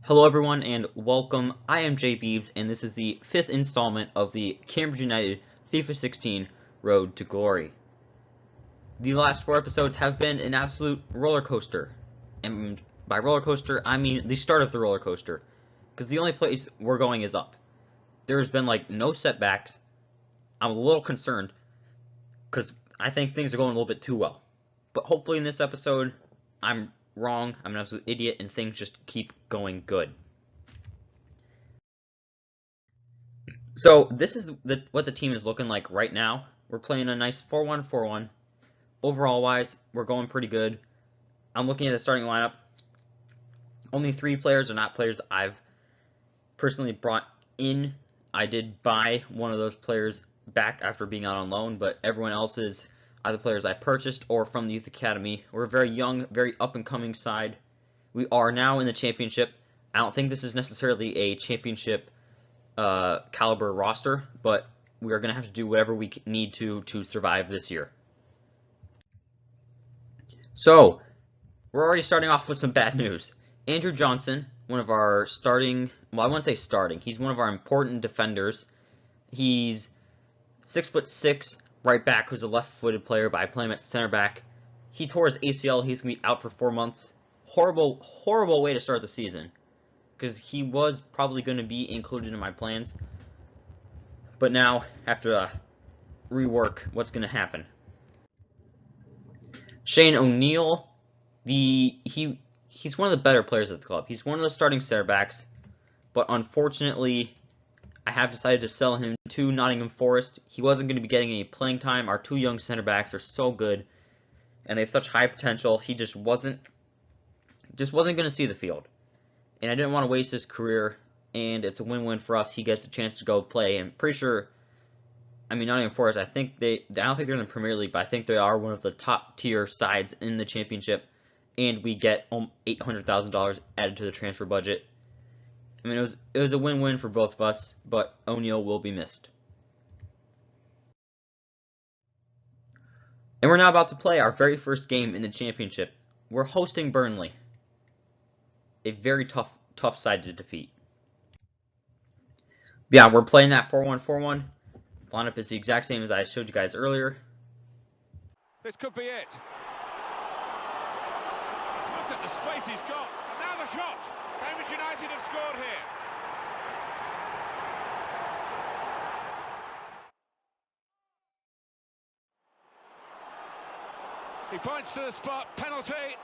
Hello everyone and welcome. I am Jay Beebs and this is the 5th installment of the Cambridge United FIFA 16 Road to Glory. The last 4 episodes have been an absolute roller coaster. And by roller coaster, I mean the start of the roller coaster. Because the only place we're going is up. There's been no setbacks. I'm a little concerned because I think things are going a little bit too well. But hopefully in this episode, I'm wrong, I'm an absolute idiot, and things just keep going good. So this is what the team is looking like right now. We're playing a nice 4-1-4-1. Overall wise, we're going pretty good. I'm looking at the starting lineup. Only 3 players are not players that I've personally brought in. I did buy one of those players back after being out on loan, but everyone else is either players I purchased or from the youth academy. We're a very young, very up-and-coming side. We are now in the championship. I don't think this is necessarily a championship caliber roster, but we are going to have to do whatever we need to survive this year. So, we're already starting off with some bad news. Andrew Johnson, one of our starting, well, I wouldn't say starting, he's one of our important defenders. He's 6'6", right back, who's a left-footed player, but I play him at center back. He tore his ACL. He's going to be out for 4 months. Horrible, horrible way to start the season, because he was probably going to be included in my plans. But now, after to rework what's going to happen. Shane O'Neill, he's one of the better players at the club. He's one of the starting center backs, but unfortunately, I have decided to sell him to Nottingham Forest. He wasn't going to be getting any playing time. Our 2 young center backs are so good, and they have such high potential. He just wasn't going to see the field, and I didn't want to waste his career. And it's a win-win for us. He gets a chance to go play. And pretty sure, I mean, Nottingham Forest, I don't think they're in the Premier League, but I think they are one of the top tier sides in the Championship. And we get $800,000 added to the transfer budget. I mean, it was a win-win for both of us, but O'Neill will be missed. And we're now about to play our very first game in the Championship. We're hosting Burnley, a very tough side to defeat. Yeah, we're playing that 4-1-4-1. Lineup is the exact same as I showed you guys earlier. This could be it. Look at the space he's got. And now the shot. Cambridge United have scored here. He points to the spot. Penalty.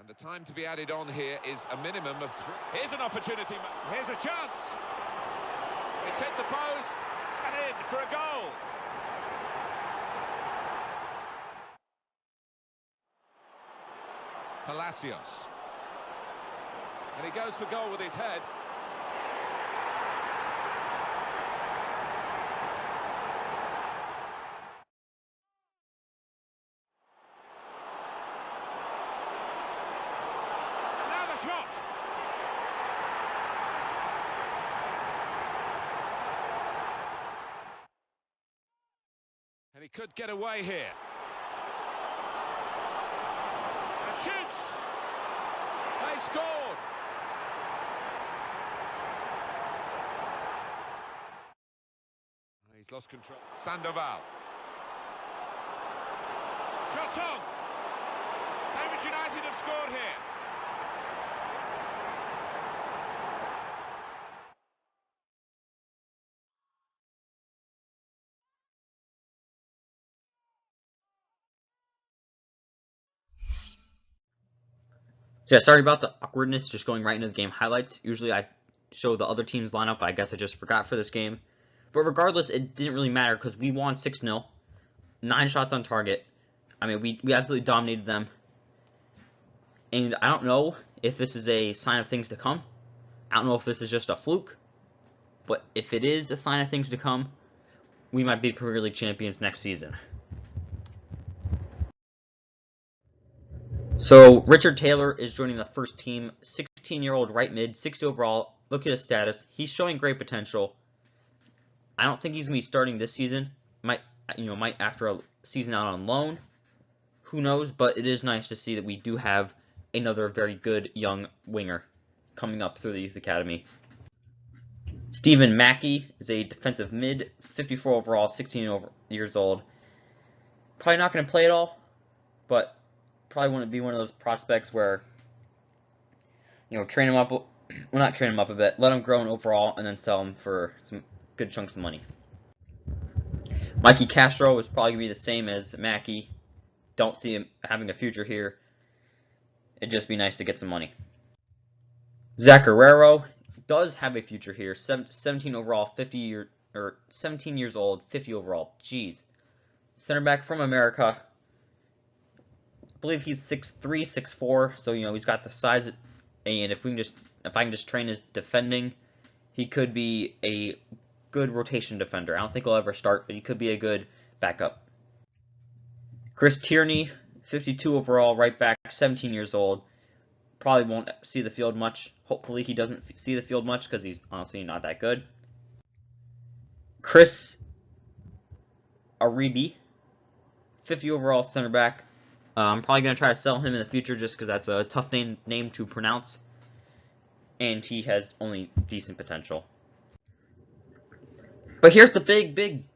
And the time to be added on here is a minimum of 3. Here's an opportunity. Here's a chance. It's hit the post and in for a goal. Palacios. And he goes for goal with his head. And now the shot. And he could get away here. And shoots! They scored! He's lost control. Sandoval. Shot on! Cambridge United have scored here. So yeah, sorry about the awkwardness, just going right into the game highlights. Usually I show the other team's lineup, but I guess I just forgot for this game. But regardless, it didn't really matter because we won 6-0. 9 shots on target. I mean, we absolutely dominated them. And I don't know if this is a sign of things to come. I don't know if this is just a fluke. But if it is a sign of things to come, we might be Premier League champions next season. So Richard Taylor is joining the first team, 16-year-old right mid, 60 overall. Look at his status. He's showing great potential. I don't think he's going to be starting this season. might after a season out on loan. Who knows? But it is nice to see that we do have another very good young winger coming up through the youth academy. Stephen Mackey is a defensive mid, 54 overall, 16 years old. Probably not going to play at all, but probably want to be one of those prospects where, train him up, well, not train him up a bit, let him grow in overall, and then sell him for some good chunks of money. Mikey Castro is probably going to be the same as Mackey. Don't see him having a future here. It'd just be nice to get some money. Zach Guerrero does have a future here. 17 overall, 17 years old, 50 overall. Jeez. Center back from America. I believe he's 6'3", 6'4", so he's got the size. And if I can just train his defending, he could be a good rotation defender. I don't think he'll ever start, but he could be a good backup. Chris Tierney, 52 overall, right back, 17 years old. Probably won't see the field much. Hopefully he doesn't see the field much because he's honestly not that good. Chris Aribi, 50 overall, center back. I'm probably going to try to sell him in the future just because that's a tough name to pronounce. And he has only decent potential. But here's the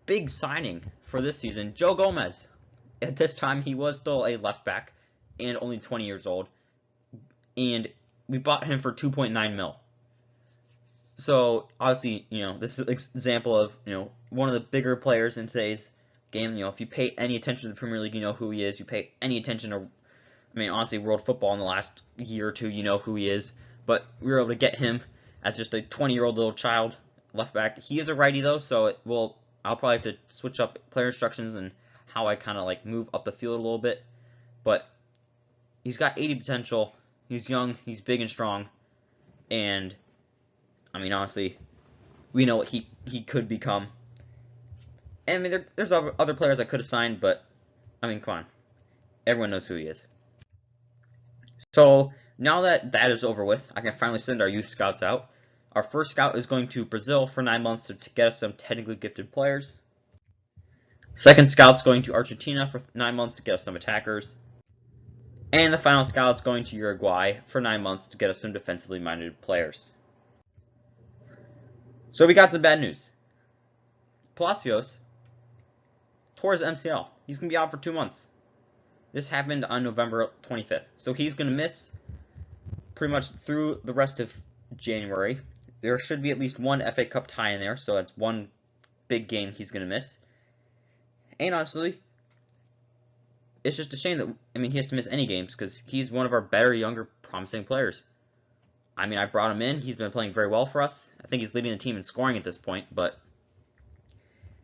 big signing for this season. Joe Gomez. At this time, he was still a left back and only 20 years old. And we bought him for 2.9 mil. So, obviously, this is an example of, one of the bigger players in today's game. If you pay any attention to the Premier League, you know who he is. You pay any attention to, honestly, world football in the last year or two, you know who he is. But we were able to get him as just a 20-year-old little child left back. He is a righty, though, so I'll probably have to switch up player instructions and how I kind of move up the field a little bit. But he's got 80 potential. He's young, he's big and strong, and honestly, we know what he could become. And there's other players I could have signed, but come on, everyone knows who he is. So now that is over with, I can finally send our youth scouts out. Our first scout is going to Brazil for 9 months to get us some technically gifted players. Second scout's going to Argentina for 9 months to get us some attackers. And the final scout's going to Uruguay for 9 months to get us some defensively minded players. So we got some bad news. Palacios tore his MCL. He's going to be out for 2 months. This happened on November 25th. So he's going to miss pretty much through the rest of January. There should be at least one FA Cup tie in there, so that's one big game he's going to miss. And honestly, it's just a shame that, he has to miss any games because he's one of our better, younger, promising players. I brought him in. He's been playing very well for us. I think he's leading the team in scoring at this point, but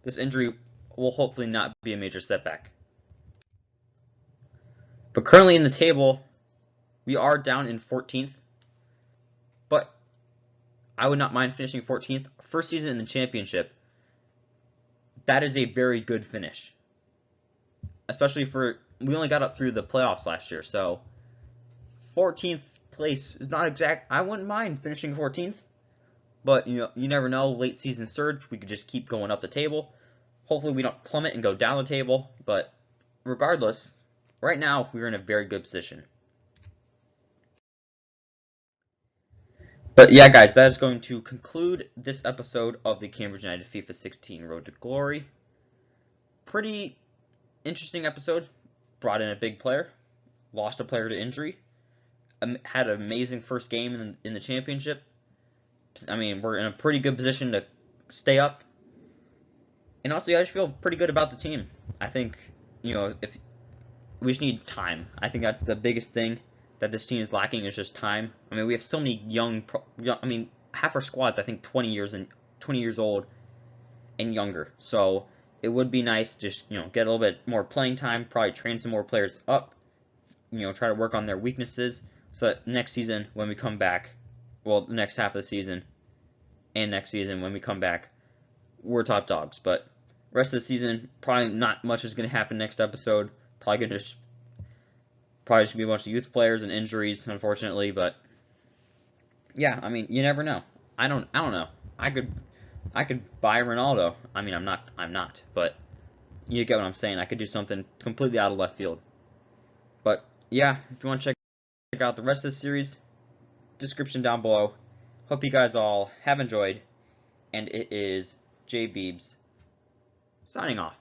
this injury will hopefully not be a major setback. But currently in the table, we are down in 14th, but I would not mind finishing 14th. First season in the championship, that is a very good finish. Especially we only got up through the playoffs last year, so 14th place is not exact. I wouldn't mind finishing 14th, but you never know. Late season surge, we could just keep going up the table. Hopefully we don't plummet and go down the table, but regardless, right now we're in a very good position. But yeah, guys, that is going to conclude this episode of the Cambridge United FIFA 16 Road to Glory. Pretty interesting episode. Brought in a big player, lost a player to injury, had an amazing first game in the championship. We're in a pretty good position to stay up. And also, I just feel pretty good about the team. I think, if we just need time. I think that's the biggest thing that this team is lacking is just time. We have so many young, half our squad's, I think, 20 years old and younger. So it would be nice to just, get a little bit more playing time, probably train some more players up, try to work on their weaknesses so that next season when we come back, the next half of the season and next season when we come back, we're top dogs. But rest of the season, probably not much is going to happen next episode. Probably just be a bunch of youth players and injuries, unfortunately, but yeah, you never know. I don't know. I could buy Ronaldo. I'm not, but you get what I'm saying. I could do something completely out of left field. But yeah, if you want to check out the rest of the series, description down below. Hope you guys all have enjoyed, and it is J Beebs signing off.